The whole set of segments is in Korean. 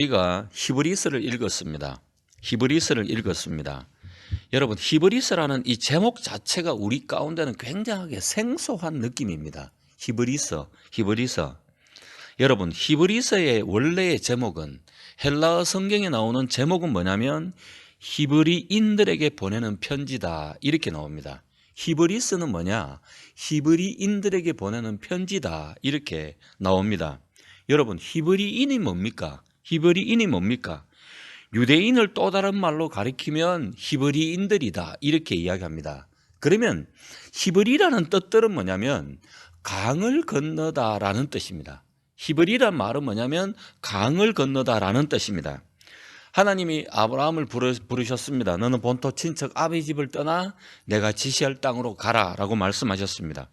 우리가 히브리서를 읽었습니다. 여러분, 히브리서라는 이 제목 자체가 우리 가운데는 굉장하게 생소한 느낌입니다. 히브리서. 여러분, 히브리서의 원래의 제목은, 헬라어 성경에 나오는 제목은 뭐냐면 히브리인들에게 보내는 편지다, 이렇게 나옵니다. 히브리서는 뭐냐? 히브리인들에게 보내는 편지다, 이렇게 나옵니다. 여러분, 히브리인이 뭡니까? 유대인을 또 다른 말로 가리키면 히브리인들이다, 이렇게 이야기합니다. 그러면 히브리라는 뜻들은 뭐냐면 강을 건너다라는 뜻입니다. 히브리란 말은 뭐냐면 강을 건너다라는 뜻입니다. 하나님이 아브라함을 부르셨습니다. 너는 본토 친척 아비 집을 떠나 내가 지시할 땅으로 가라라고 말씀하셨습니다.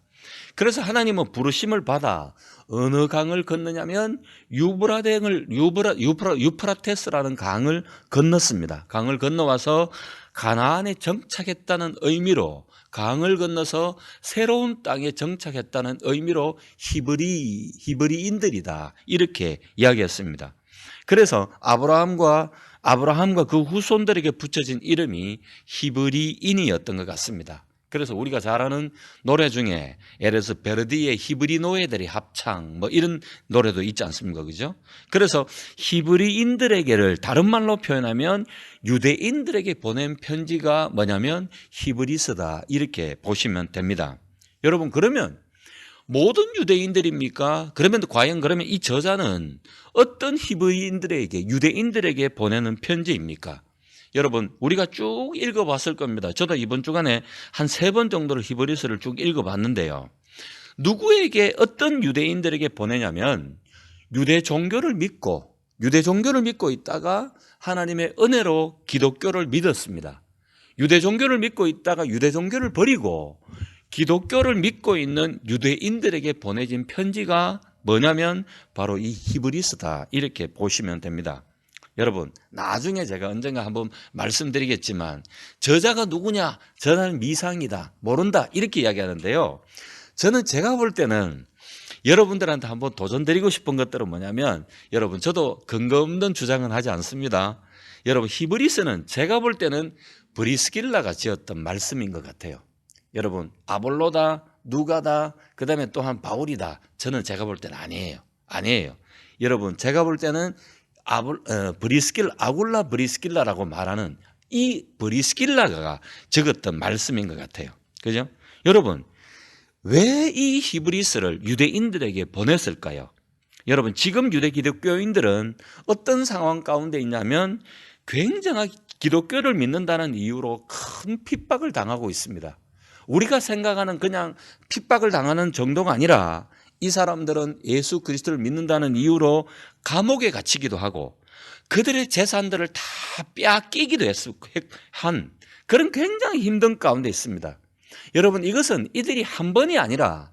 그래서 하나님은 부르심을 받아 어느 강을 건너냐면 유프라테스라는 강을 건넜습니다. 강을 건너와서 가나안에 정착했다는 의미로, 강을 건너서 새로운 땅에 정착했다는 의미로 히브리인들이다, 이렇게 이야기했습니다. 그래서 아브라함과 그 후손들에게 붙여진 이름이 히브리인이었던 것 같습니다. 그래서 우리가 잘 아는 노래 중에 예를 들어서 베르디의 히브리 노예들의 합창 이런 노래도 있지 않습니까? 그죠? 그래서 히브리인들에게를 다른 말로 표현하면 유대인들에게 보낸 편지가 뭐냐면 히브리서다, 이렇게 보시면 됩니다. 여러분, 그러면 모든 유대인들입니까? 그러면 이 저자는 어떤 유대인들에게 보내는 편지입니까? 여러분, 우리가 쭉 읽어봤을 겁니다. 저도 이번 주간에 한 3번 정도를 히브리서를 쭉 읽어봤는데요. 누구에게, 어떤 유대인들에게 보내냐면 유대 종교를 믿고 있다가 하나님의 은혜로 기독교를 믿었습니다. 유대 종교를 믿고 있다가 유대 종교를 버리고 기독교를 믿고 있는 유대인들에게 보내진 편지가 뭐냐면 바로 이 히브리서다, 이렇게 보시면 됩니다. 여러분, 나중에 제가 언젠가 한번 말씀드리겠지만 저자가 누구냐? 저자는 미상이다, 모른다, 이렇게 이야기하는데요. 제가 볼 때는 여러분들한테 한번 도전드리고 싶은 것들은 뭐냐면, 여러분, 저도 근거 없는 주장은 하지 않습니다. 여러분, 히브리서는 제가 볼 때는 브리스길라가 지었던 말씀인 것 같아요. 여러분, 아볼로다, 누가다, 그 다음에 또한 바울이다. 제가 볼 때는 아니에요. 여러분, 제가 볼 때는 아굴라 브리스길라라고 말하는 이 브리스길라가 적었던 말씀인 것 같아요. 그죠? 여러분, 왜 이 히브리서를 유대인들에게 보냈을까요? 여러분, 지금 유대 기독교인들은 어떤 상황 가운데 있냐면 굉장히 기독교를 믿는다는 이유로 큰 핍박을 당하고 있습니다. 우리가 생각하는 그냥 핍박을 당하는 정도가 아니라 이 사람들은 예수 그리스도를 믿는다는 이유로 감옥에 갇히기도 하고 그들의 재산들을 다 빼앗기기도 한 그런 굉장히 힘든 가운데 있습니다. 여러분, 이것은 이들이 한 번이 아니라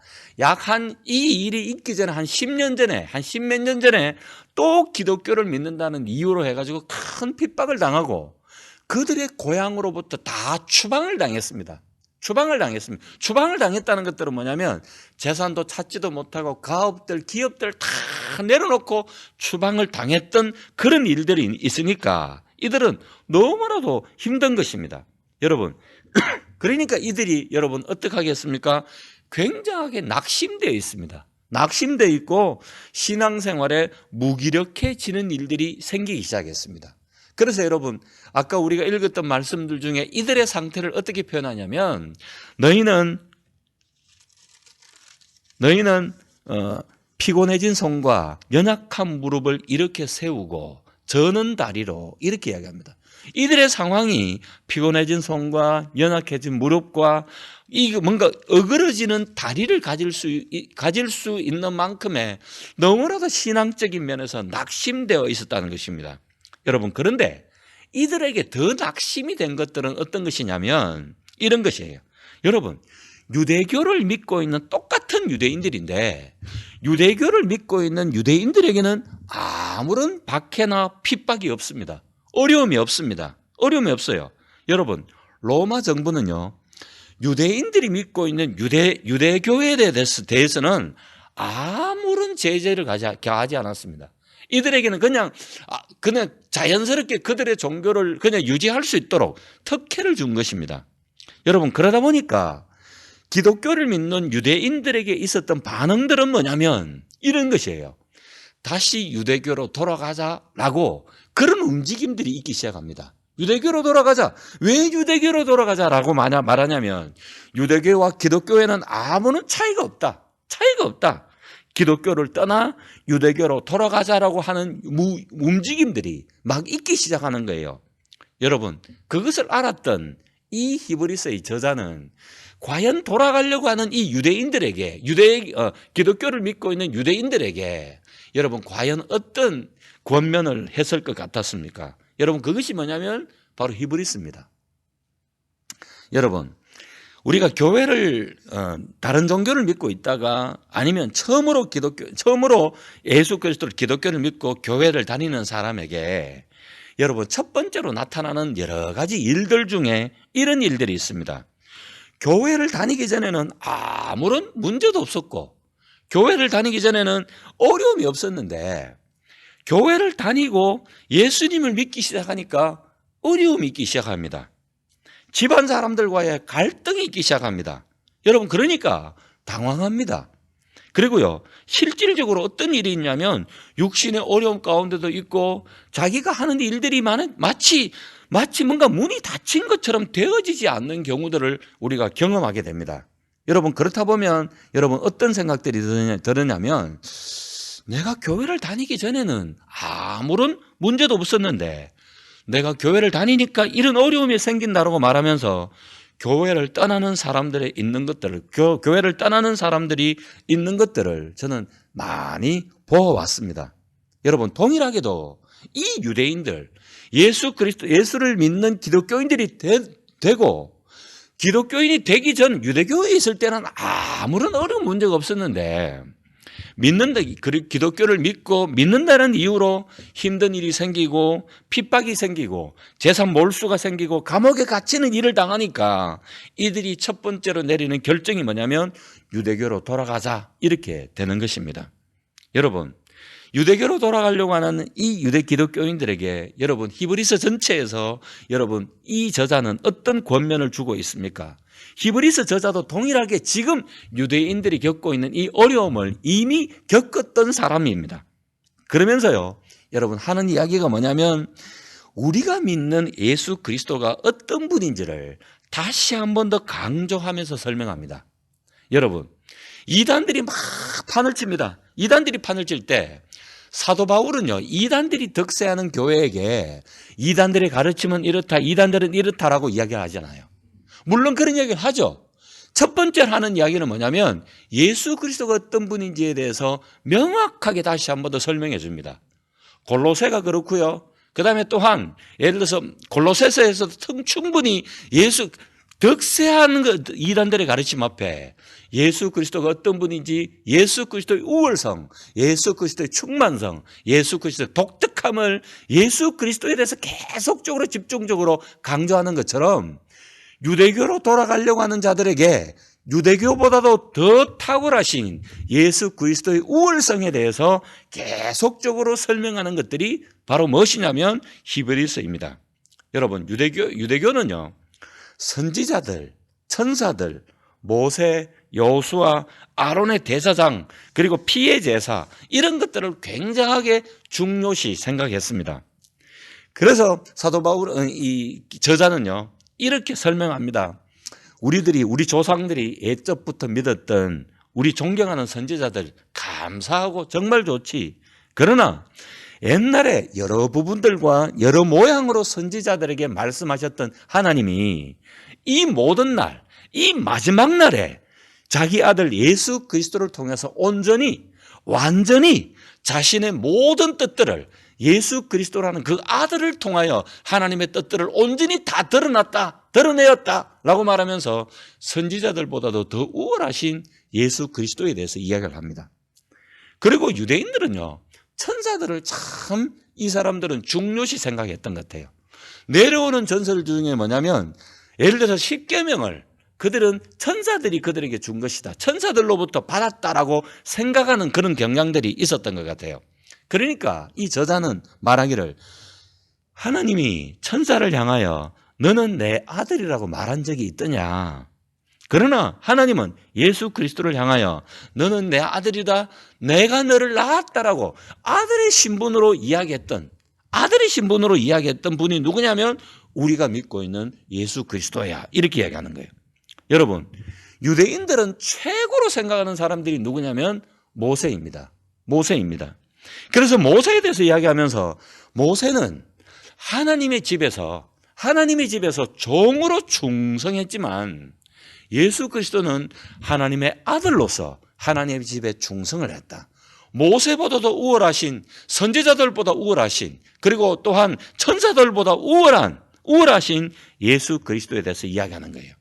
이 일이 있기 전에 한 10년 전에, 한 10몇 년 전에 또 기독교를 믿는다는 이유로 해가지고 큰 핍박을 당하고 그들의 고향으로부터 다 추방을 당했습니다. 추방을 당했다는 것들은 뭐냐면 재산도 찾지도 못하고 기업들 다 내려놓고 추방을 당했던 그런 일들이 있으니까 이들은 너무나도 힘든 것입니다. 여러분, 그러니까 이들이 여러분 어떻게 하겠습니까? 굉장하게 낙심되어 있습니다. 낙심되어 있고 신앙생활에 무기력해지는 일들이 생기기 시작했습니다. 그래서 여러분, 아까 우리가 읽었던 말씀들 중에 이들의 상태를 어떻게 표현하냐면 너희는 피곤해진 손과 연약한 무릎을 이렇게 세우고 저는 다리로, 이렇게 이야기합니다. 이들의 상황이 피곤해진 손과 연약해진 무릎과 뭔가 어그러지는 다리를 가질 수 있는 만큼의 너무나도 신앙적인 면에서 낙심되어 있었다는 것입니다. 여러분, 그런데 이들에게 더 낙심이 된 것들은 어떤 것이냐면 이런 것이에요. 여러분, 유대교를 믿고 있는 똑같은 유대인들인데 유대교를 믿고 있는 유대인들에게는 아무런 박해나 핍박이 없습니다. 어려움이 없어요. 여러분, 로마 정부는요, 유대인들이 믿고 있는 유대교에 대해서는 아무런 제재를 가하지 않았습니다. 이들에게는 그냥 자연스럽게 그들의 종교를 그냥 유지할 수 있도록 특혜를 준 것입니다. 여러분, 그러다 보니까 기독교를 믿는 유대인들에게 있었던 반응들은 뭐냐면 이런 것이에요. 다시 유대교로 돌아가자라고 그런 움직임들이 있기 시작합니다. 유대교로 돌아가자. 왜 유대교로 돌아가자라고 말하냐면 유대교와 기독교에는 아무런 차이가 없다. 차이가 없다. 기독교를 떠나 유대교로 돌아가자라고 하는 움직임들이 막 있기 시작하는 거예요. 여러분, 그것을 알았던 이 히브리서의 저자는 과연 돌아가려고 하는 이 유대인들에게, 기독교를 믿고 있는 유대인들에게 여러분 과연 어떤 권면을 했을 것 같았습니까? 여러분, 그것이 뭐냐면 바로 히브리서입니다. 여러분, 우리가 교회를 다른 종교를 믿고 있다가 아니면 처음으로 예수 그리스도를 기독교를 믿고 교회를 다니는 사람에게 여러분 첫 번째로 나타나는 여러 가지 일들 중에 이런 일들이 있습니다. 교회를 다니기 전에는 아무런 문제도 없었고 교회를 다니기 전에는 어려움이 없었는데 교회를 다니고 예수님을 믿기 시작하니까 어려움이 있기 시작합니다. 집안 사람들과의 갈등이 있기 시작합니다. 여러분, 그러니까 당황합니다. 그리고요, 실질적으로 어떤 일이 있냐면 육신의 어려움 가운데도 있고 자기가 하는 일들이 마치 뭔가 문이 닫힌 것처럼 되어지지 않는 경우들을 우리가 경험하게 됩니다. 여러분, 그렇다 보면 여러분 어떤 생각들이 드느냐면 내가 교회를 다니기 전에는 아무런 문제도 없었는데 내가 교회를 다니니까 이런 어려움이 생긴다라고 말하면서 교회를 떠나는 사람들이 있는 것들을 저는 많이 보아왔습니다. 여러분, 동일하게도 이 유대인들, 예수를 믿는 기독교인들이 되고 기독교인이 되기 전 유대교에 있을 때는 아무런 어려운 문제가 없었는데 기독교를 믿고 믿는다는 이유로 힘든 일이 생기고 핍박이 생기고 재산 몰수가 생기고 감옥에 갇히는 일을 당하니까 이들이 첫 번째로 내리는 결정이 뭐냐면 유대교로 돌아가자, 이렇게 되는 것입니다. 여러분, 유대교로 돌아가려고 하는 이 유대 기독교인들에게 여러분 히브리서 전체에서 여러분 이 저자는 어떤 권면을 주고 있습니까? 히브리서 저자도 동일하게 지금 유대인들이 겪고 있는 이 어려움을 이미 겪었던 사람입니다. 그러면서요, 여러분 하는 이야기가 뭐냐면 우리가 믿는 예수 그리스도가 어떤 분인지를 다시 한 번 더 강조하면서 설명합니다. 여러분, 이단들이 막 판을 칩니다. 이단들이 판을 칠 때 사도 바울은요, 이단들이 득세하는 교회에게 이단들의 가르침은 이렇다, 이단들은 이렇다라고 이야기를 하잖아요. 물론 그런 이야기를 하죠. 첫 번째로 하는 이야기는 뭐냐면 예수 그리스도가 어떤 분인지에 대해서 명확하게 다시 한 번 더 설명해 줍니다. 골로새가 그렇고요. 그 다음에 또한 예를 들어서 골로새서에서 충분히 득세하는 이단들의 가르침 앞에 예수 그리스도가 어떤 분인지, 예수 그리스도의 우월성, 예수 그리스도의 충만성, 예수 그리스도의 독특함을 예수 그리스도에 대해서 계속적으로 집중적으로 강조하는 것처럼 유대교로 돌아가려고 하는 자들에게 유대교보다도 더 탁월하신 예수 그리스도의 우월성에 대해서 계속적으로 설명하는 것들이 바로 무엇이냐면 히브리서입니다. 여러분, 유대교는요, 선지자들, 천사들, 모세, 여호수아, 아론의 대사장, 그리고 피의 제사, 이런 것들을 굉장하게 중요시 생각했습니다. 그래서 사도 바울은 이 저자는요, 이렇게 설명합니다. 우리 조상들이 옛적부터 믿었던 우리 존경하는 선지자들 감사하고 정말 좋지. 그러나 옛날에 여러 부분들과 여러 모양으로 선지자들에게 말씀하셨던 하나님이 이 모든 날, 이 마지막 날에 자기 아들 예수 그리스도를 통해서 완전히 자신의 모든 뜻들을 예수 그리스도라는 그 아들을 통하여 하나님의 뜻들을 온전히 다 드러내었다라고 말하면서 선지자들보다도 더 우월하신 예수 그리스도에 대해서 이야기를 합니다. 그리고 유대인들은요, 천사들을 참 이 사람들은 중요시 생각했던 것 같아요. 내려오는 전설 중에 뭐냐면 예를 들어서 십계명을 그들은 천사들이 그들에게 준 것이다, 천사들로부터 받았다라고 생각하는 그런 경향들이 있었던 것 같아요. 그러니까 이 저자는 말하기를 하나님이 천사를 향하여 너는 내 아들이라고 말한 적이 있더냐. 그러나 하나님은 예수 그리스도를 향하여 너는 내 아들이다. 내가 너를 낳았다라고 아들의 신분으로 이야기했던 분이 누구냐면 우리가 믿고 있는 예수 그리스도야. 이렇게 이야기하는 거예요. 여러분, 유대인들은 최고로 생각하는 사람들이 누구냐면 모세입니다. 그래서 모세에 대해서 이야기하면서 모세는 하나님의 집에서 종으로 충성했지만 예수 그리스도는 하나님의 아들로서 하나님의 집에 충성을 했다. 모세보다도 우월하신, 선지자들보다 우월하신, 그리고 또한 천사들보다 우월하신 예수 그리스도에 대해서 이야기하는 거예요.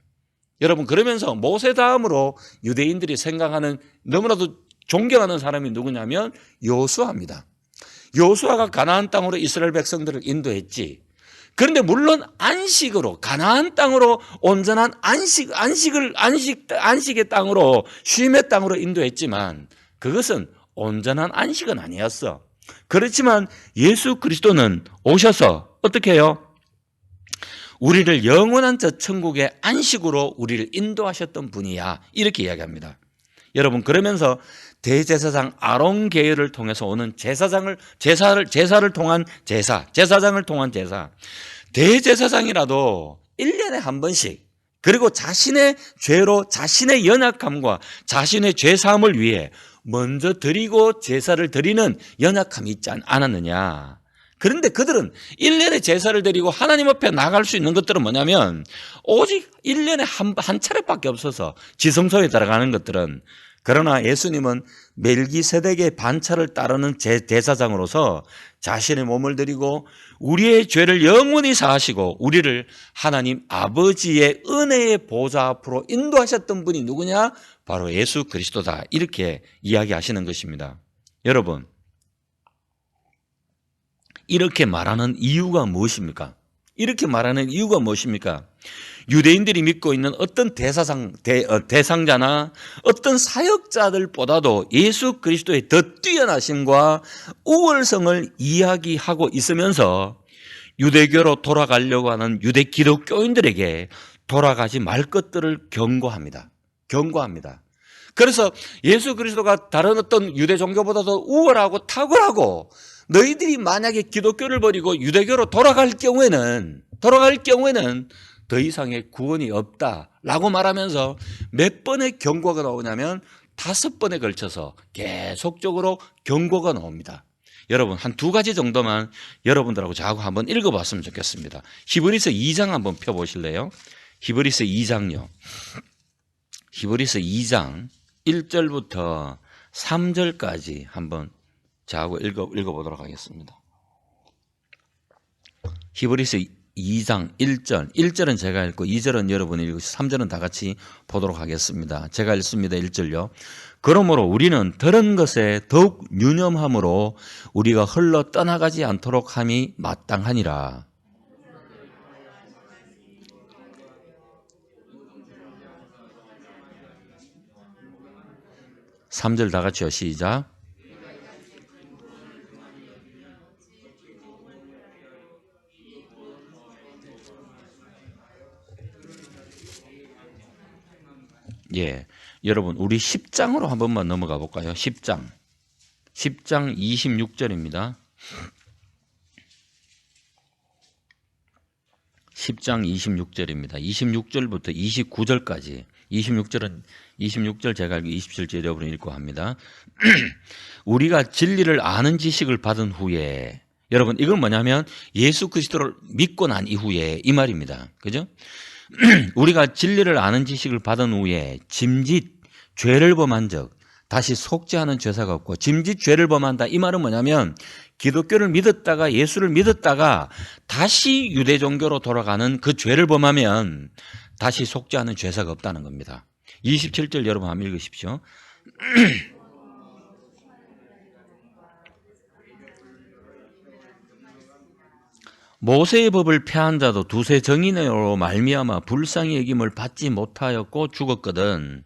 여러분, 그러면서 모세 다음으로 유대인들이 생각하는 너무나도 존경하는 사람이 누구냐면 여호수아입니다. 여호수아가 가나안 땅으로 이스라엘 백성들을 인도했지. 그런데 물론 안식으로, 가나안 땅으로 온전한 안식의 땅으로, 쉼의 땅으로 인도했지만 그것은 온전한 안식은 아니었어. 그렇지만 예수 그리스도는 오셔서 어떻게 해요? 우리를 영원한 저 천국의 안식으로 우리를 인도하셨던 분이야. 이렇게 이야기합니다. 여러분, 그러면서 대제사장 아론 계열을 통해서 오는 제사장을 통한 제사, 대제사장이라도 1년에 한 번씩, 그리고 자신의 죄로 자신의 연약함과 자신의 죄사함을 위해 먼저 드리고 제사를 드리는 연약함이 있지 않았느냐. 그런데 그들은 1년에 제사를 드리고 하나님 앞에 나갈 수 있는 것들은 뭐냐면 오직 1년에 한 차례밖에 없어서 지성소에 들어가는 것들은. 그러나 예수님은 멜기세덱의 반차를 따르는 대사장으로서 자신의 몸을 드리고 우리의 죄를 영원히 사하시고 우리를 하나님 아버지의 은혜의 보좌 앞으로 인도하셨던 분이 누구냐? 바로 예수 그리스도다. 이렇게 이야기하시는 것입니다. 여러분, 이렇게 말하는 이유가 무엇입니까? 유대인들이 믿고 있는 어떤 대상자나 어떤 사역자들보다도 예수 그리스도의 더 뛰어나심과 우월성을 이야기하고 있으면서 유대교로 돌아가려고 하는 유대 기독교인들에게 돌아가지 말 것들을 경고합니다. 그래서 예수 그리스도가 다른 어떤 유대 종교보다도 우월하고 탁월하고 너희들이 만약에 기독교를 버리고 유대교로 돌아갈 경우에는 더 이상의 구원이 없다라고 말하면서 몇 번의 경고가 나오냐면 5번에 걸쳐서 계속적으로 경고가 나옵니다. 여러분, 한 2가지 정도만 여러분들하고 저하고 한번 읽어봤으면 좋겠습니다. 히브리서 2장 한번 펴보실래요? 히브리서 2장요. 히브리서 2장 1절부터 3절까지 한번 저하고 읽어보도록 하겠습니다. 히브리서 2장 1절. 1절은 제가 읽고 2절은 여러분이 읽고 3절은 다 같이 보도록 하겠습니다. 제가 읽습니다. 1절요. 그러므로 우리는 들은 것에 더욱 유념함으로 우리가 흘러 떠나가지 않도록 함이 마땅하니라. 3절 다 같이요. 시작. 예, 여러분 우리 10장으로 한 번만 넘어가 볼까요? 10장 26절입니다. 10장 26절입니다. 26절부터 29절까지. 26절 제가 알고 27절 여러분 읽고 합니다. 우리가 진리를 아는 지식을 받은 후에, 여러분 이건 뭐냐면 예수 그리스도를 믿고 난 이후에 이 말입니다. 그죠? 우리가 진리를 아는 지식을 받은 후에 짐짓 죄를 범한 적 다시 속죄하는 죄사가 없고, 짐짓 죄를 범한다 이 말은 뭐냐면 기독교를 믿었다가 예수를 믿었다가 다시 유대 종교로 돌아가는 그 죄를 범하면 다시 속죄하는 죄사가 없다는 겁니다. 27절 여러분 한번 읽으십시오. 모세의 법을 폐한 자도 두세 정인으로 말미암아 불쌍히 여김을 받지 못하였고 죽었거든.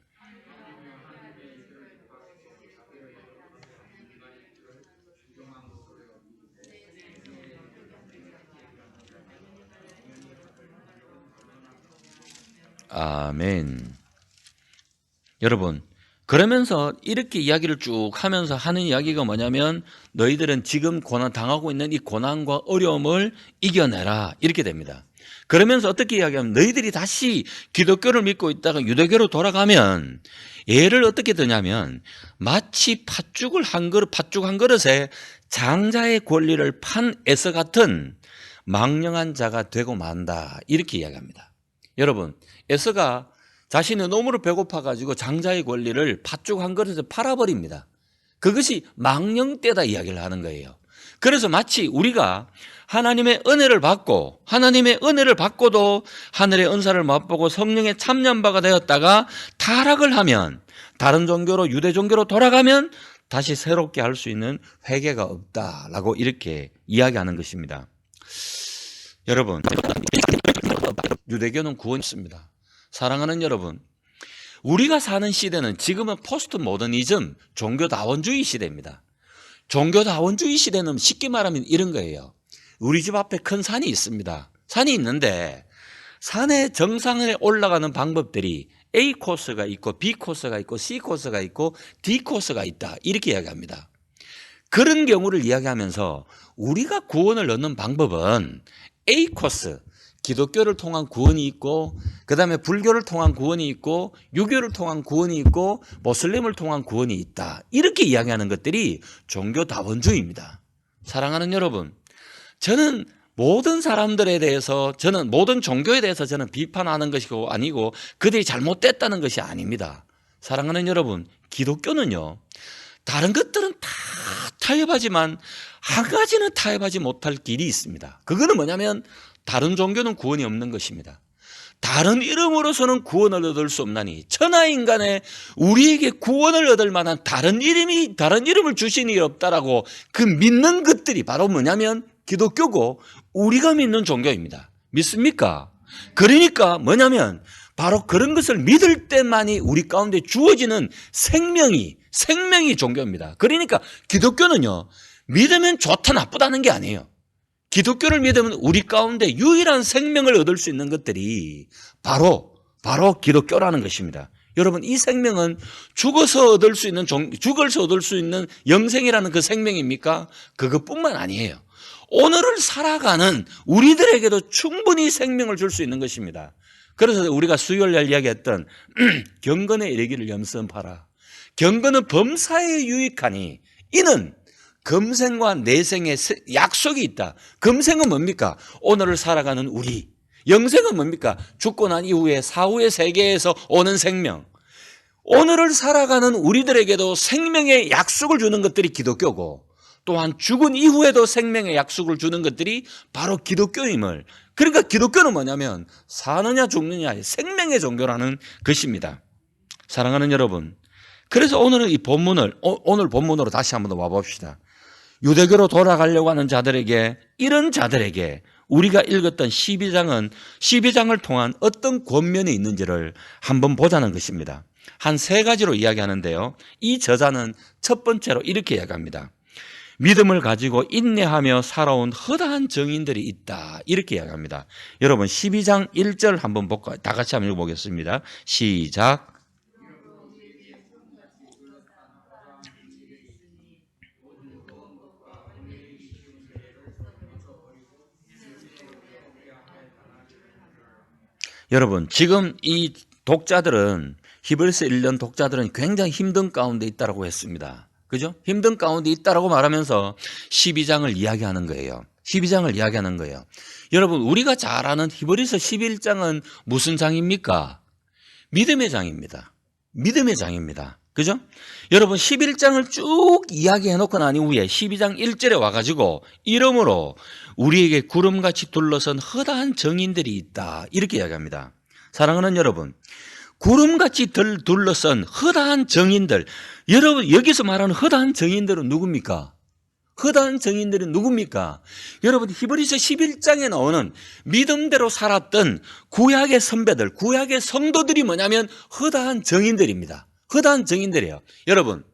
아멘. 여러분, 그러면서 이렇게 이야기를 쭉 하면서 하는 이야기가 뭐냐면 너희들은 지금 고난 당하고 있는 이 고난과 어려움을 이겨내라 이렇게 됩니다. 그러면서 어떻게 이야기하면 너희들이 다시 기독교를 믿고 있다가 유대교로 돌아가면 예를 어떻게 드냐면 마치 팥죽 한 그릇에 장자의 권리를 판 에서 같은 망령한 자가 되고 만다 이렇게 이야기합니다. 여러분, 에서가 자신의 노무로 배고파가지고 장자의 권리를 팥죽 한 그릇에 팔아버립니다. 그것이 망령되다 이야기를 하는 거예요. 그래서 마치 우리가 하나님의 은혜를 받고 하나님의 은혜를 받고도 하늘의 은사를 맛보고 성령의 참여바가 되었다가 타락을 하면 다른 종교로 유대 종교로 돌아가면 다시 새롭게 할 수 있는 회개가 없다라고 이렇게 이야기하는 것입니다. 여러분, 유대교는 구원이 있습니다. 사랑하는 여러분, 우리가 사는 시대는 지금은 포스트 모더니즘 종교다원주의 시대입니다. 종교다원주의 시대는 쉽게 말하면 이런 거예요. 우리 집 앞에 큰 산이 있습니다. 산이 있는데 산의 정상에 올라가는 방법들이 A 코스가 있고 B 코스가 있고 C 코스가 있고 D 코스가 있다 이렇게 이야기합니다. 그런 경우를 이야기하면서 우리가 구원을 얻는 방법은 A 코스, 기독교를 통한 구원이 있고 그 다음에 불교를 통한 구원이 있고 유교를 통한 구원이 있고 모슬림을 통한 구원이 있다 이렇게 이야기하는 것들이 종교다원주의입니다. 사랑하는 여러분, 저는 모든 사람들에 대해서 저는 모든 종교에 대해서 저는 비판하는 것이고 아니고 그들이 잘못됐다는 것이 아닙니다. 사랑하는 여러분, 기독교는요 다른 것들은 다 타협하지만 한 가지는 타협하지 못할 길이 있습니다. 그거는 뭐냐면 다른 종교는 구원이 없는 것입니다. 다른 이름으로서는 구원을 얻을 수 없나니 천하인간에 우리에게 구원을 얻을 만한 다른 이름을 주신 이 없다라고 그 믿는 것들이 바로 뭐냐면 기독교고 우리가 믿는 종교입니다. 믿습니까? 그러니까 뭐냐면 바로 그런 것을 믿을 때만이 우리 가운데 주어지는 생명이 종교입니다. 그러니까 기독교는요 믿으면 좋다 나쁘다는 게 아니에요. 기독교를 믿으면 우리 가운데 유일한 생명을 얻을 수 있는 것들이 바로 기독교라는 것입니다. 여러분, 이 생명은 죽어서 얻을 수 있는 영생이라는 그 생명입니까? 그것뿐만 아니에요. 오늘을 살아가는 우리들에게도 충분히 생명을 줄 수 있는 것입니다. 그래서 우리가 수요일날 이야기했던 경건에 이르기를 염선파라. 경건은 범사에 유익하니 이는 금생과 내생의 약속이 있다. 금생은 뭡니까? 오늘을 살아가는 우리. 영생은 뭡니까? 죽고 난 이후에 사후의 세계에서 오는 생명. 오늘을 살아가는 우리들에게도 생명의 약속을 주는 것들이 기독교고 또한 죽은 이후에도 생명의 약속을 주는 것들이 바로 기독교임을, 그러니까 기독교는 뭐냐면 사느냐 죽느냐의 생명의 종교라는 것입니다. 사랑하는 여러분, 그래서 오늘 본문으로 다시 한번 더 와봅시다. 유대교로 돌아가려고 하는 자들에게, 이런 자들에게 우리가 읽었던 12장을 통한 어떤 권면이 있는지를 한번 보자는 것입니다. 한 세 가지로 이야기하는데요. 이 저자는 첫 번째로 이렇게 이야기합니다. 믿음을 가지고 인내하며 살아온 허다한 정인들이 있다. 이렇게 이야기합니다. 여러분 12장 1절 한번 볼까요? 다 같이 한번 읽어보겠습니다. 시작. 여러분 지금 이 독자들은 히브리서 1년 독자들은 굉장히 힘든 가운데 있다고 했습니다. 그죠? 힘든 가운데 있다라고 말하면서 12장을 이야기하는 거예요. 12장을 이야기하는 거예요. 여러분 우리가 잘 아는 히브리서 11장은 무슨 장입니까? 믿음의 장입니다. 믿음의 장입니다. 그죠? 여러분 11장을 쭉 이야기해 놓고 난 이후에 12장 1절에 와가지고 이러므로 우리에게 구름같이 둘러선 허다한 정인들이 있다. 이렇게 이야기합니다. 사랑하는 여러분, 구름같이 둘러선 허다한 정인들, 여러분 여기서 말하는 허다한 정인들은 누굽니까? 허다한 정인들은 누굽니까? 여러분 히브리서 11장에 나오는 믿음대로 살았던 구약의 선배들, 구약의 성도들이 뭐냐면 허다한 정인들입니다. 허다한 정인들이에요. 여러분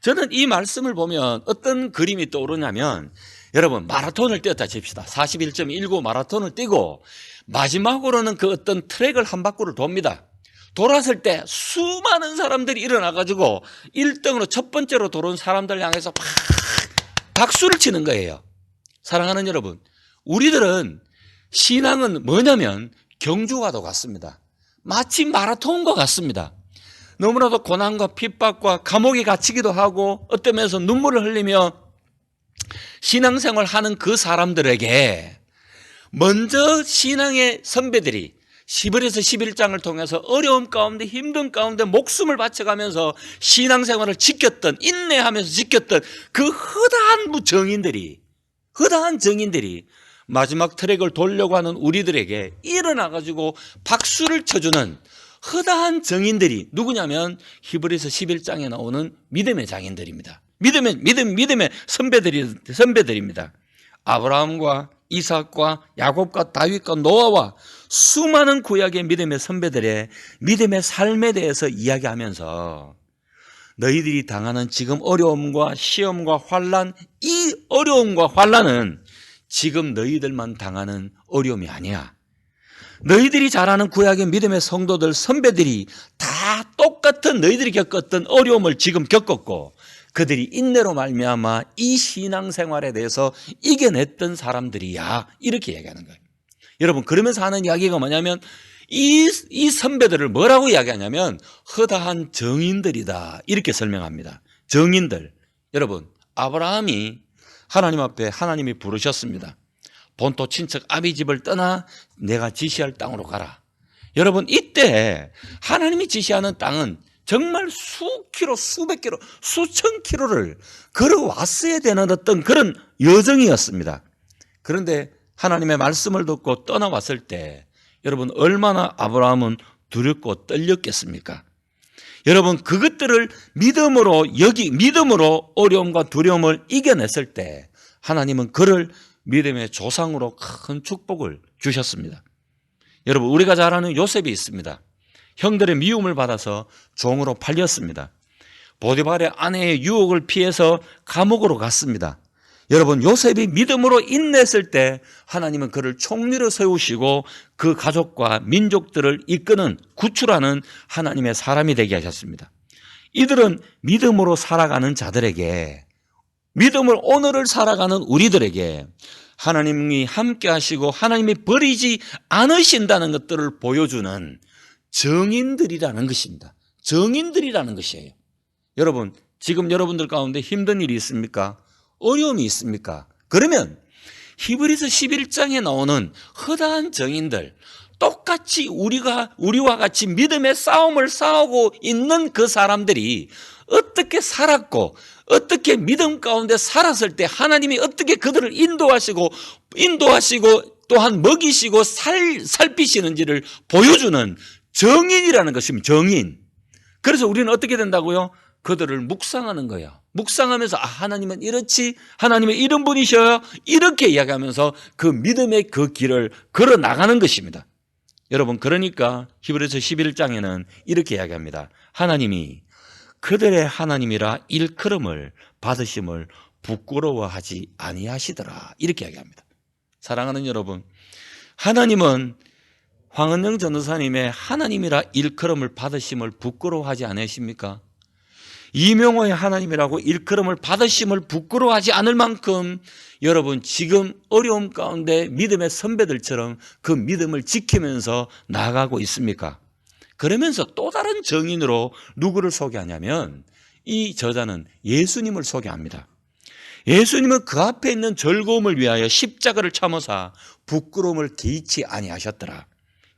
저는 이 말씀을 보면 어떤 그림이 떠오르냐면 여러분 마라톤을 뛰었다 칩시다. 41.19 마라톤을 뛰고 마지막으로는 그 어떤 트랙을 한 바퀴를 돕니다. 돌았을 때 수많은 사람들이 일어나가지고 1등으로 첫 번째로 돌아온 사람들 향해서 팍 박수를 치는 거예요. 사랑하는 여러분, 우리들은 신앙은 뭐냐면 경주와도 같습니다. 마치 마라톤과 같습니다. 너무나도 고난과 핍박과 감옥에 갇히기도 하고 어떤 면에서 눈물을 흘리며 신앙생활 하는 그 사람들에게 먼저 신앙의 선배들이 10월에서 11장을 통해서 어려움 가운데 힘든 가운데 목숨을 바쳐가면서 신앙생활을 지켰던, 인내하면서 지켰던 그 허다한 정인들이 마지막 트랙을 돌려고 하는 우리들에게 일어나가지고 박수를 쳐주는 허다한 정인들이 누구냐면 히브리서 11장에 나오는 믿음의 장인들입니다. 믿음의 선배들입니다. 아브라함과 이삭과 야곱과 다윗과 노아와 수많은 구약의 믿음의 선배들의 믿음의 삶에 대해서 이야기하면서 너희들이 당하는 지금 어려움과 시험과 환난, 이 어려움과 환난은 지금 너희들만 당하는 어려움이 아니야. 너희들이 잘 아는 구약의 믿음의 성도들, 선배들이 다 똑같은 너희들이 겪었던 어려움을 지금 겪었고 그들이 인내로 말미암아 이 신앙생활에 대해서 이겨냈던 사람들이야. 이렇게 얘기하는 거예요. 여러분, 그러면서 하는 이야기가 뭐냐면 이 선배들을 뭐라고 이야기하냐면 허다한 정인들이다. 이렇게 설명합니다. 정인들. 여러분, 아브라함이 하나님 앞에 하나님이 부르셨습니다. 본토 친척 아비 집을 떠나 내가 지시할 땅으로 가라. 여러분, 이때 하나님이 지시하는 땅은 정말 수킬로, 수백 킬로, 수천 킬로를 걸어왔어야 되는 어떤 그런 여정이었습니다. 그런데 하나님의 말씀을 듣고 떠나왔을 때 여러분 얼마나 아브라함은 두렵고 떨렸겠습니까? 여러분 그것들을 믿음으로 어려움과 두려움을 이겨냈을 때 하나님은 그를 믿음의 조상으로 큰 축복을 주셨습니다. 여러분 우리가 잘 아는 요셉이 있습니다. 형들의 미움을 받아서 종으로 팔렸습니다. 보디발의 아내의 유혹을 피해서 감옥으로 갔습니다. 여러분 요셉이 믿음으로 인내했을 때 하나님은 그를 총리로 세우시고 그 가족과 민족들을 이끄는 구출하는 하나님의 사람이 되게 하셨습니다. 이들은 믿음으로 살아가는 자들에게, 믿음을 오늘을 살아가는 우리들에게 하나님이 함께 하시고 하나님이 버리지 않으신다는 것들을 보여주는 정인들이라는 것입니다. 정인들이라는 것이에요. 여러분 지금 여러분들 가운데 힘든 일이 있습니까? 어려움이 있습니까? 그러면 히브리서 11장에 나오는 허다한 정인들, 똑같이 우리와 같이 믿음의 싸움을 싸우고 있는 그 사람들이 어떻게 살았고 어떻게 믿음 가운데 살았을 때 하나님이 어떻게 그들을 인도하시고 또한 먹이시고 살피시는지를 보여주는 정인이라는 것입니다. 정인. 그래서 우리는 어떻게 된다고요? 그들을 묵상하는 거예요. 묵상하면서 하나님은 이렇지, 하나님은 이런 분이셔요. 이렇게 이야기하면서 그 믿음의 그 길을 걸어 나가는 것입니다. 여러분 그러니까 히브리서 11장에는 이렇게 이야기합니다. 하나님이 그들의 하나님이라 일컬음을 받으심을 부끄러워하지 아니하시더라. 이렇게 이야기합니다. 사랑하는 여러분, 하나님은 황은영 전도사님의 하나님이라 일컬음을 받으심을 부끄러워하지 않으십니까? 이명호의 하나님이라고 일컬음을 받으심을 부끄러워하지 않을 만큼 여러분 지금 어려움 가운데 믿음의 선배들처럼 그 믿음을 지키면서 나아가고 있습니까? 그러면서 또 다른 정인으로 누구를 소개하냐면 이 저자는 예수님을 소개합니다. 예수님은 그 앞에 있는 즐거움을 위하여 십자가를 참으사 부끄러움을 개의치 아니하셨더라.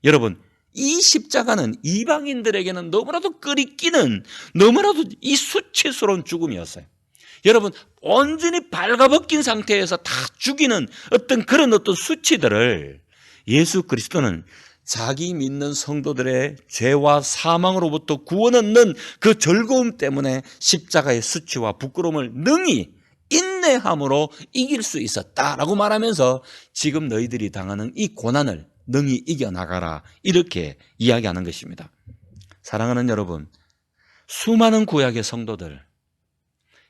여러분 이 십자가는 이방인들에게는 너무나도 끓이끼는 너무나도 이 수치스러운 죽음이었어요. 여러분 온전히 발가벗긴 상태에서 다 죽이는 어떤 수치들을 예수 그리스도는 자기 믿는 성도들의 죄와 사망으로부터 구원 얻는 그 즐거움 때문에 십자가의 수치와 부끄러움을 능히 인내함으로 이길 수 있었다라고 말하면서 지금 너희들이 당하는 이 고난을 능히 이겨나가라 이렇게 이야기하는 것입니다. 사랑하는 여러분, 수많은 구약의 성도들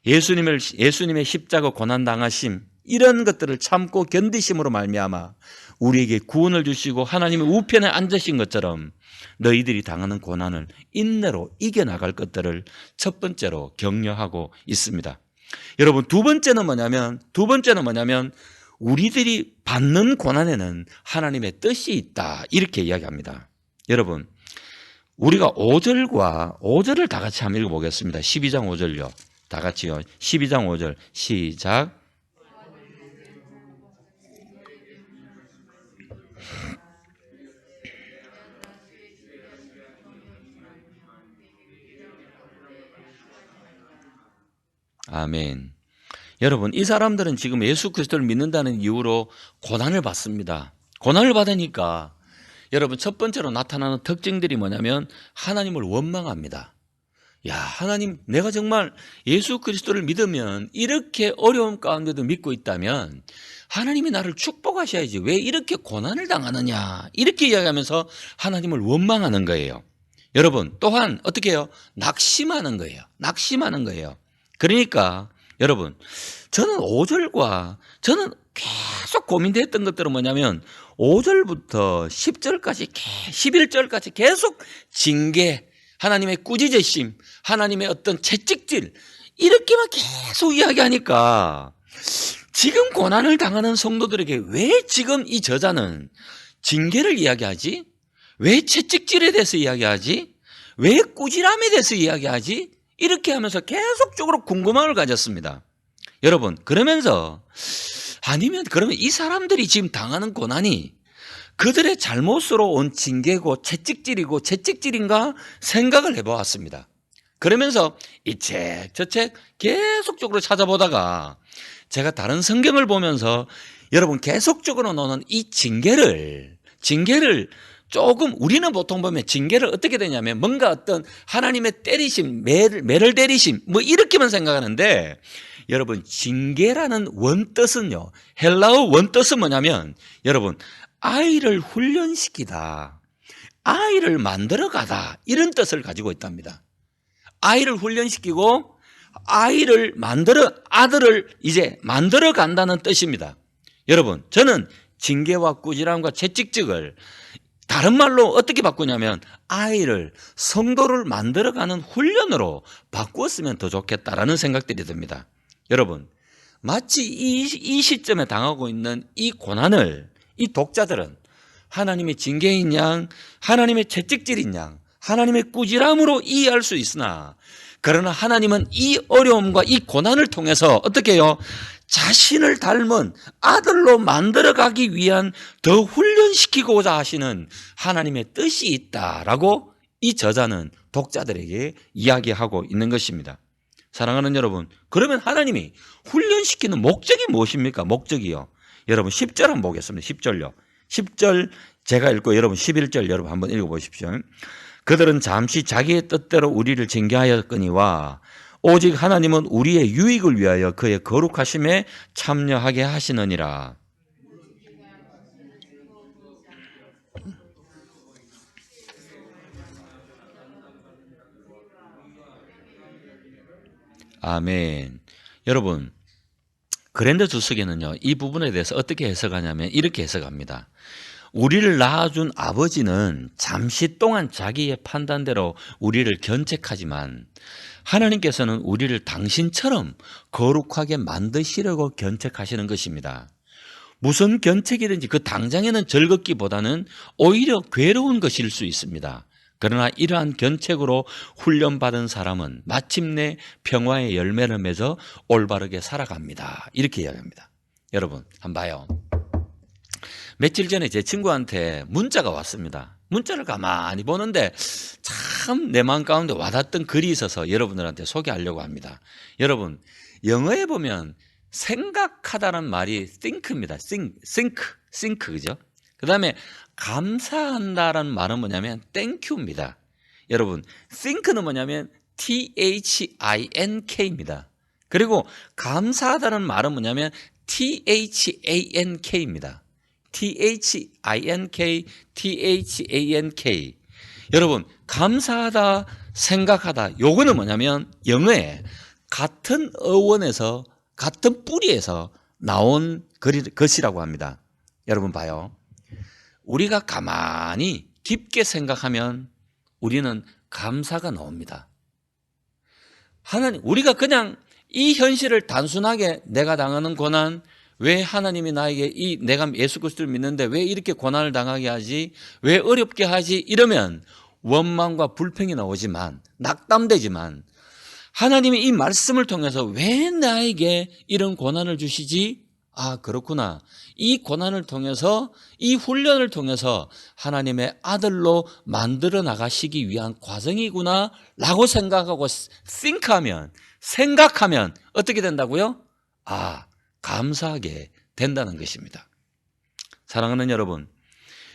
예수님의 십자가 고난 당하심 이런 것들을 참고 견디심으로 말미암아 우리에게 구원을 주시고 하나님의 우편에 앉으신 것처럼 너희들이 당하는 고난을 인내로 이겨나갈 것들을 첫 번째로 격려하고 있습니다. 여러분, 두 번째는 뭐냐면 우리들이 받는 고난에는 하나님의 뜻이 있다, 이렇게 이야기합니다. 여러분, 우리가 5절을 다 같이 한번 읽어보겠습니다. 12장 5절요. 다 같이요. 12장 5절 시작. 아멘. 여러분, 이 사람들은 지금 예수 그리스도를 믿는다는 이유로 고난을 받습니다. 고난을 받으니까 여러분, 첫 번째로 나타나는 특징들이 뭐냐면 하나님을 원망합니다. 야, 하나님, 내가 정말 예수 그리스도를 믿으면 이렇게 어려움 가운데도 믿고 있다면 하나님이 나를 축복하셔야지 왜 이렇게 고난을 당하느냐, 이렇게 이야기하면서 하나님을 원망하는 거예요. 여러분, 또한 어떻게 해요? 낙심하는 거예요. 그러니까 여러분, 저는 5절과 저는 계속 고민됐던 것들은 뭐냐면 5절부터 10절까지 11절까지 계속 징계, 하나님의 꾸짖으심, 하나님의 어떤 채찍질, 이렇게만 계속 이야기하니까 지금 고난을 당하는 성도들에게 왜 지금 이 저자는 징계를 이야기하지? 왜 채찍질에 대해서 이야기하지? 왜 꾸지람에 대해서 이야기하지? 이렇게 하면서 계속적으로 궁금함을 가졌습니다. 여러분, 그러면서 그러면 이 사람들이 지금 당하는 고난이 그들의 잘못으로 온 징계고 채찍질인가 생각을 해보았습니다. 그러면서 이 책, 저 책 계속적으로 찾아보다가 제가 다른 성경을 보면서 여러분, 계속적으로 나오는 이 징계를 조금, 우리는 보통 보면 징계를 어떻게 되냐면 뭔가 어떤 하나님의 때리심, 매를 때리심, 뭐 이렇게만 생각하는데, 여러분, 징계라는 원뜻은요, 헬라어 원뜻은 뭐냐면 여러분, 아이를 훈련시키다, 아이를 만들어가다, 이런 뜻을 가지고 있답니다. 아이를 훈련시키고 아들을 이제 만들어 간다는 뜻입니다. 여러분, 저는 징계와 꾸지람과 채찍질을 다른 말로 어떻게 바꾸냐면 성도를 만들어가는 훈련으로 바꾸었으면 더 좋겠다라는 생각들이 듭니다. 여러분, 마치 이 시점에 당하고 있는 이 고난을 이 독자들은 하나님의 징계인 양, 하나님의 채찍질인 양, 하나님의 꾸지람으로 이해할 수 있으나, 그러나 하나님은 이 어려움과 이 고난을 통해서 어떻게 해요? 자신을 닮은 아들로 만들어가기 위한 더 훈련시키고자 하시는 하나님의 뜻이 있다라고 이 저자는 독자들에게 이야기하고 있는 것입니다. 사랑하는 여러분, 그러면 하나님이 훈련시키는 목적이 무엇입니까? 목적이요. 여러분 10절 한번 보겠습니다. 10절요. 10절 제가 읽고 여러분 11절 여러분 한번 읽어보십시오. 그들은 잠시 자기의 뜻대로 우리를 징계하였거니와 오직 하나님은 우리의 유익을 위하여 그의 거룩하심에 참여하게 하시느니라. 아멘. 여러분, 그랜드 주석에는요, 이 부분에 대해서 어떻게 해석하냐면 이렇게 해석합니다. 우리를 낳아준 아버지는 잠시 동안 자기의 판단대로 우리를 견책하지만 하나님께서는 우리를 당신처럼 거룩하게 만드시려고 견책하시는 것입니다. 무슨 견책이든지 그 당장에는 즐겁기보다는 오히려 괴로운 것일 수 있습니다. 그러나 이러한 견책으로 훈련받은 사람은 마침내 평화의 열매를 맺어 올바르게 살아갑니다. 이렇게 이야기합니다. 여러분, 한번 봐요. 며칠 전에 제 친구한테 문자가 왔습니다. 문자를 가만히 보는데 참 내 마음 가운데 와닿던 글이 있어서 여러분들한테 소개하려고 합니다. 여러분, 영어에 보면 생각하다는 말이 think입니다. think, 그죠? 그 다음에 감사한다라는 말은 뭐냐면 thank you입니다. 여러분, think는 뭐냐면 think입니다. 그리고 감사하다는 말은 뭐냐면 thank입니다. thank. 여러분, 감사하다, 생각하다, 요거는 뭐냐면 영어에 같은 어원에서, 같은 뿌리에서 나온 것이라고 합니다. 여러분 봐요. 우리가 가만히 깊게 생각하면 우리는 감사가 나옵니다. 하나님, 우리가 그냥 이 현실을 단순하게 내가 당하는 고난, 왜 하나님이 나에게 내가 예수 그리스도를 믿는데 왜 이렇게 고난을 당하게 하지? 왜 어렵게 하지? 이러면 원망과 불평이 나오지만, 낙담되지만, 하나님이 이 말씀을 통해서 왜 나에게 이런 고난을 주시지? 아, 그렇구나. 이 고난을 통해서, 이 훈련을 통해서 하나님의 아들로 만들어 나가시기 위한 과정이구나 라고 생각하고 생각하면 어떻게 된다고요? 아, 감사하게 된다는 것입니다. 사랑하는 여러분,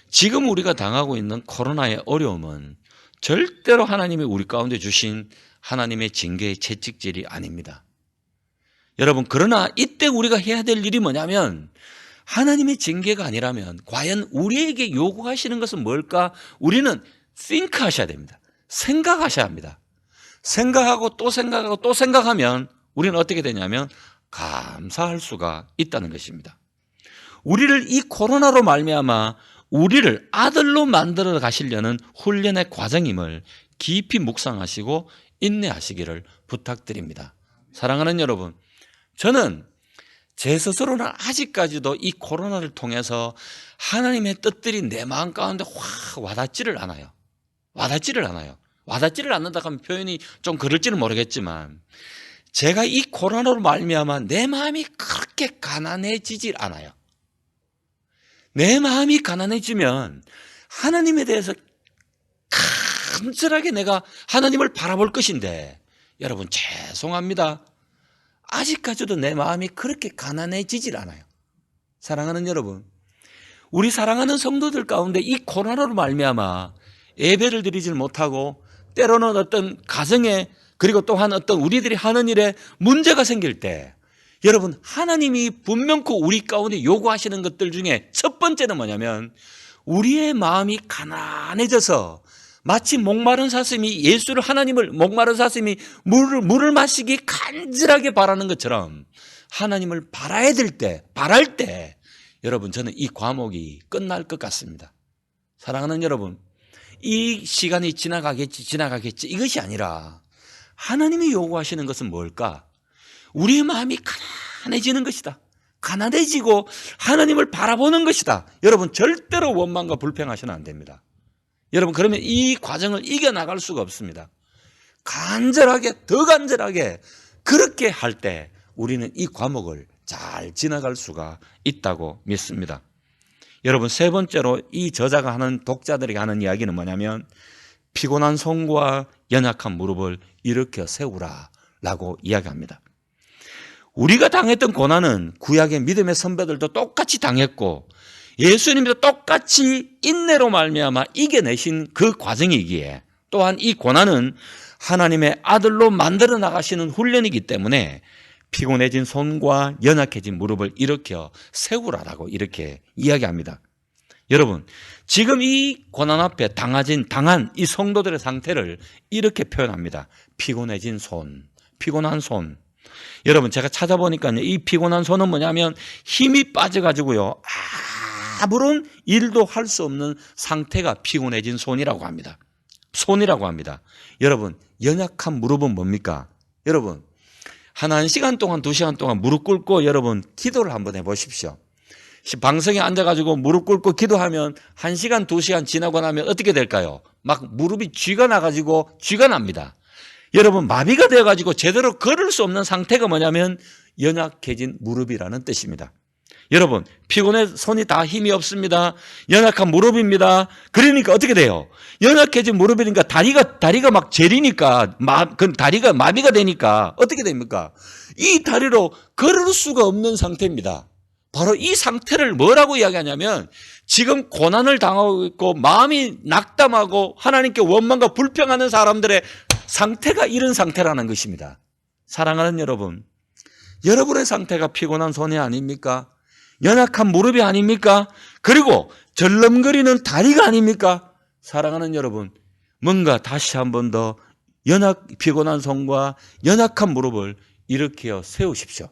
지금 우리가 당하고 있는 코로나의 어려움은 절대로 하나님이 우리 가운데 주신 하나님의 징계의 채찍질이 아닙니다. 여러분, 그러나 이때 우리가 해야 될 일이 뭐냐면 하나님의 징계가 아니라면 과연 우리에게 요구하시는 것은 뭘까? 우리는 think 하셔야 됩니다. 생각하셔야 합니다. 생각하고 또 생각하고 또 생각하면 우리는 어떻게 되냐면 감사할 수가 있다는 것입니다. 우리를 이 코로나로 말미암아 우리를 아들로 만들어 가시려는 훈련의 과정임을 깊이 묵상하시고 인내하시기를 부탁드립니다. 사랑하는 여러분, 저는 제 스스로는 아직까지도 이 코로나를 통해서 하나님의 뜻들이 내 마음 가운데 확 와닿지를 않아요. 와닿지를 않는다 하면 표현이 좀 그럴지는 모르겠지만 제가 이 코로나로 말미암아 내 마음이 그렇게 가난해지질 않아요. 내 마음이 가난해지면 하나님에 대해서 간절하게 내가 하나님을 바라볼 것인데, 여러분 죄송합니다. 아직까지도 내 마음이 그렇게 가난해지질 않아요. 사랑하는 여러분, 우리 사랑하는 성도들 가운데 이 코로나로 말미암아 예배를 드리질 못하고 때로는 어떤 가정에, 그리고 또한 어떤 우리들이 하는 일에 문제가 생길 때, 여러분, 하나님이 분명코 우리 가운데 요구하시는 것들 중에 첫 번째는 뭐냐면 우리의 마음이 가난해져서 마치 목마른 사슴이 목마른 사슴이 물을 마시기 간절하게 바라는 것처럼 하나님을 바랄 때 여러분, 저는 이 과목이 끝날 것 같습니다. 사랑하는 여러분, 이 시간이 지나가겠지 이것이 아니라 하나님이 요구하시는 것은 뭘까? 우리의 마음이 가난해지는 것이다. 가난해지고 하나님을 바라보는 것이다. 여러분, 절대로 원망과 불평하시면 안 됩니다. 여러분, 그러면 이 과정을 이겨나갈 수가 없습니다. 더 간절하게 그렇게 할 때 우리는 이 과목을 잘 지나갈 수가 있다고 믿습니다. 여러분, 세 번째로 이 저자가 하는, 독자들에게 하는 이야기는 뭐냐면 피곤한 손과 연약한 무릎을 일으켜 세우라 라고 이야기합니다. 우리가 당했던 고난은 구약의 믿음의 선배들도 똑같이 당했고 예수님도 똑같이 인내로 말미암아 이겨내신 그 과정이기에, 또한 이 고난은 하나님의 아들로 만들어 나가시는 훈련이기 때문에 피곤해진 손과 연약해진 무릎을 일으켜 세우라라고 이렇게 이야기합니다. 여러분, 지금 이 고난 앞에 당한 이 성도들의 상태를 이렇게 표현합니다. 피곤해진 손, 피곤한 손. 여러분, 제가 찾아보니까요, 이 피곤한 손은 뭐냐면 힘이 빠져가지고요, 아무런 일도 할 수 없는 상태가 피곤해진 손이라고 합니다. 여러분, 연약한 무릎은 뭡니까? 여러분, 한 1시간 동안 2시간 동안 무릎 꿇고 여러분 기도를 한번 해보십시오. 방석에 앉아가지고 무릎 꿇고 기도하면 1시간 2시간 지나고 나면 어떻게 될까요? 막 무릎이 쥐가 납니다. 여러분, 마비가 되어가지고 제대로 걸을 수 없는 상태가 뭐냐면 연약해진 무릎이라는 뜻입니다. 여러분, 피곤해 손이 다 힘이 없습니다. 연약한 무릎입니다. 그러니까 어떻게 돼요? 연약해진 무릎이니까 다리가 막 저리니까, 다리가 마비가 되니까 어떻게 됩니까? 이 다리로 걸을 수가 없는 상태입니다. 바로 이 상태를 뭐라고 이야기하냐면 지금 고난을 당하고 있고 마음이 낙담하고 하나님께 원망과 불평하는 사람들의 상태가 이런 상태라는 것입니다. 사랑하는 여러분, 여러분의 상태가 피곤한 손이 아닙니까? 연약한 무릎이 아닙니까? 그리고 절름거리는 다리가 아닙니까? 사랑하는 여러분, 뭔가 다시 한 번 더 피곤한 손과 연약한 무릎을 일으켜 세우십시오.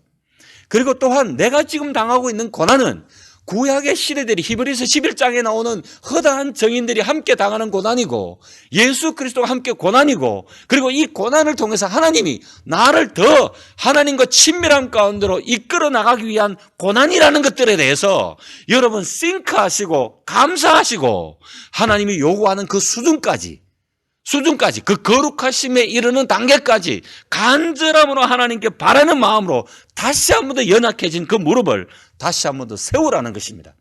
그리고 또한 내가 지금 당하고 있는 고난은 구약의 시대들이 히브리서 11장에 나오는 허다한 정인들이 함께 당하는 고난이고 예수 그리스도가 함께 고난이고 그리고 이 고난을 통해서 하나님이 나를 더 하나님과 친밀한 가운데로 이끌어 나가기 위한 고난이라는 것들에 대해서 여러분 싱크하시고 감사하시고 하나님이 요구하는 그 수준까지 그 거룩하심에 이르는 단계까지 간절함으로 하나님께 바라는 마음으로 다시 한 번 더 연약해진 그 무릎을 다시 한 번 더 세우라는 것입니다.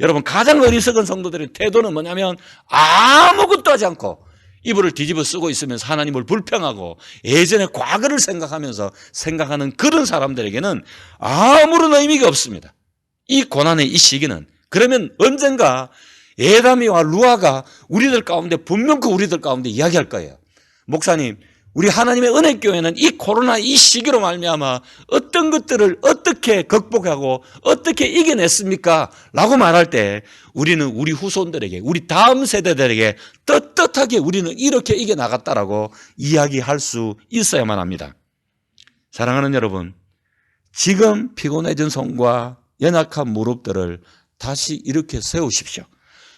여러분 가장 어리석은 성도들의 태도는 뭐냐면 아무것도 하지 않고 이불을 뒤집어 쓰고 있으면서 하나님을 불평하고 예전의 과거를 생각하면서 생각하는 그런 사람들에게는 아무런 의미가 없습니다. 이 고난의 이 시기는 그러면 언젠가 에다미와 루아가 우리들 가운데 분명 그 우리들 가운데 이야기할 거예요. 목사님, 우리 하나님의 은혜교회는 이 코로나 이 시기로 말미암아 어떤 것들을 어떻게 극복하고 어떻게 이겨냈습니까? 라고 말할 때 우리는 우리 후손들에게 우리 다음 세대들에게 떳떳하게 우리는 이렇게 이겨나갔다라고 이야기할 수 있어야만 합니다. 사랑하는 여러분, 지금 피곤해진 손과 연약한 무릎들을 다시 이렇게 세우십시오.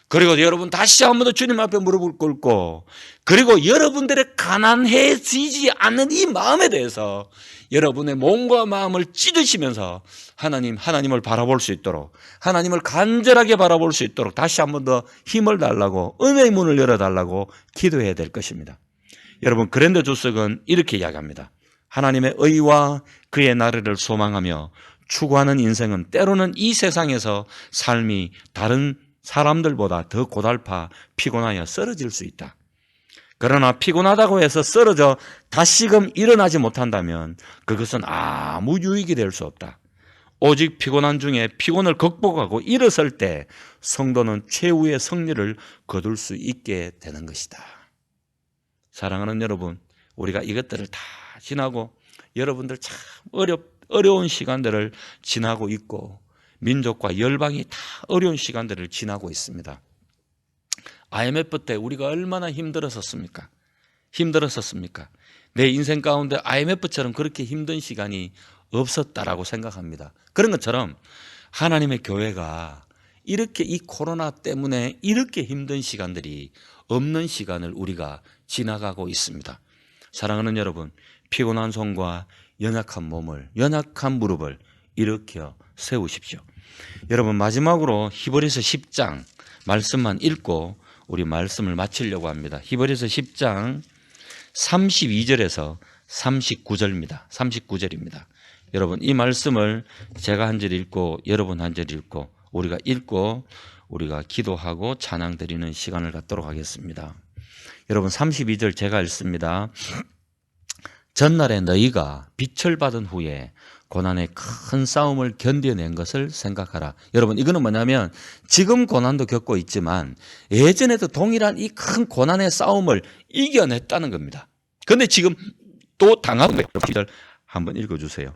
그리고 여러분 다시 한 번 더 주님 앞에 무릎을 꿇고 그리고 여러분들의 가난해지지 않는 이 마음에 대해서 여러분의 몸과 마음을 찢으시면서 하나님을 바라볼 수 있도록 하나님을 간절하게 바라볼 수 있도록 다시 한 번 더 힘을 달라고 은혜의 문을 열어달라고 기도해야 될 것입니다. 여러분 그랜더 조석은 이렇게 이야기합니다. 하나님의 의와 그의 나라를 소망하며 추구하는 인생은 때로는 이 세상에서 삶이 다른 사람들보다 더 고달파 피곤하여 쓰러질 수 있다. 그러나 피곤하다고 해서 쓰러져 다시금 일어나지 못한다면 그것은 아무 유익이 될 수 없다. 오직 피곤한 중에 피곤을 극복하고 일어설 때 성도는 최후의 승리를 거둘 수 있게 되는 것이다. 사랑하는 여러분, 우리가 이것들을 다 지나고 여러분들 참 어려운 시간들을 지나고 있고 민족과 열방이 다 어려운 시간들을 지나고 있습니다. IMF 때 우리가 얼마나 힘들었었습니까? 내 인생 가운데 IMF처럼 그렇게 힘든 시간이 없었다라고 생각합니다. 그런 것처럼 하나님의 교회가 이렇게 이 코로나 때문에 이렇게 힘든 시간들이 없는 시간을 우리가 지나가고 있습니다. 사랑하는 여러분, 피곤한 손과 연약한 몸을, 연약한 무릎을 일으켜 세우십시오. 여러분 마지막으로 히브리서 10장 말씀만 읽고 우리 말씀을 마치려고 합니다. 히브리서 10장 32절에서 39절입니다. 39절입니다. 여러분 이 말씀을 제가 한 절 읽고 여러분 한 절 읽고 우리가 기도하고 찬양 드리는 시간을 갖도록 하겠습니다. 여러분 32절 제가 읽습니다. 전날에 너희가 빛을 받은 후에 고난의 큰 싸움을 견뎌낸 것을 생각하라. 여러분 이거는 뭐냐면 지금 고난도 겪고 있지만 예전에도 동일한 이 큰 고난의 싸움을 이겨냈다는 겁니다. 그런데 지금 또 당하고 있는 거예요. 한번 읽어주세요.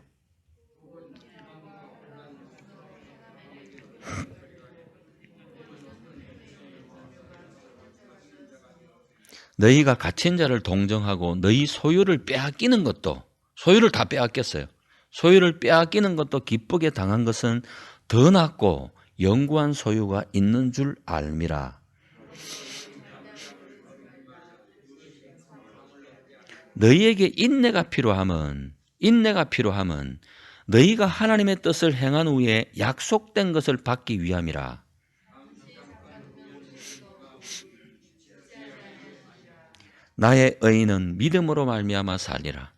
너희가 갇힌 자를 동정하고 너희 소유를 빼앗기는 것도 소유를 다 빼앗겼어요. 소유를 빼앗기는 것도 기쁘게 당한 것은 더 낫고 영구한 소유가 있는 줄 알미라. 너희에게 인내가 필요함은 너희가 하나님의 뜻을 행한 후에 약속된 것을 받기 위함이라. 나의 의인은 믿음으로 말미암아 살리라.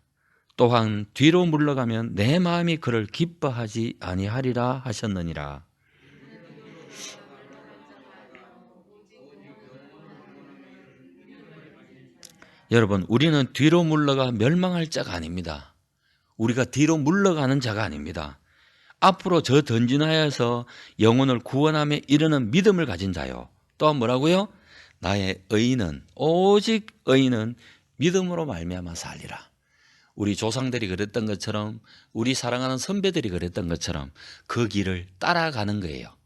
또한 뒤로 물러가면 내 마음이 그를 기뻐하지 아니하리라 하셨느니라. 여러분 우리는 뒤로 물러가 멸망할 자가 아닙니다. 우리가 뒤로 물러가는 자가 아닙니다. 앞으로 저 전진하여서 영혼을 구원함에 이르는 믿음을 가진 자요. 또한 뭐라고요? 나의 의인은 오직 의인은 믿음으로 말미암아 살리라. 우리 조상들이 그랬던 것처럼 우리 사랑하는 선배들이 그랬던 것처럼 그 길을 따라가는 거예요.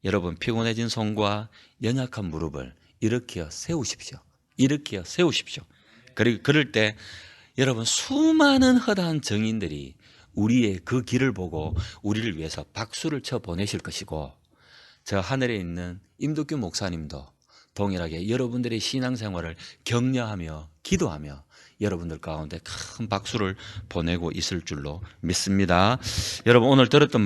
여러분 피곤해진 손과 연약한 무릎을 일으켜 세우십시오. 그리고 그럴 때 여러분 수많은 허다한 정인들이 우리의 그 길을 보고 우리를 위해서 박수를 쳐 보내실 것이고, 저 하늘에 있는 임덕규 목사님도 동일하게 여러분들의 신앙생활을 격려하며 기도하며 여러분들 가운데 큰 박수를 보내고 있을 줄로 믿습니다. 여러분, 오늘 들었던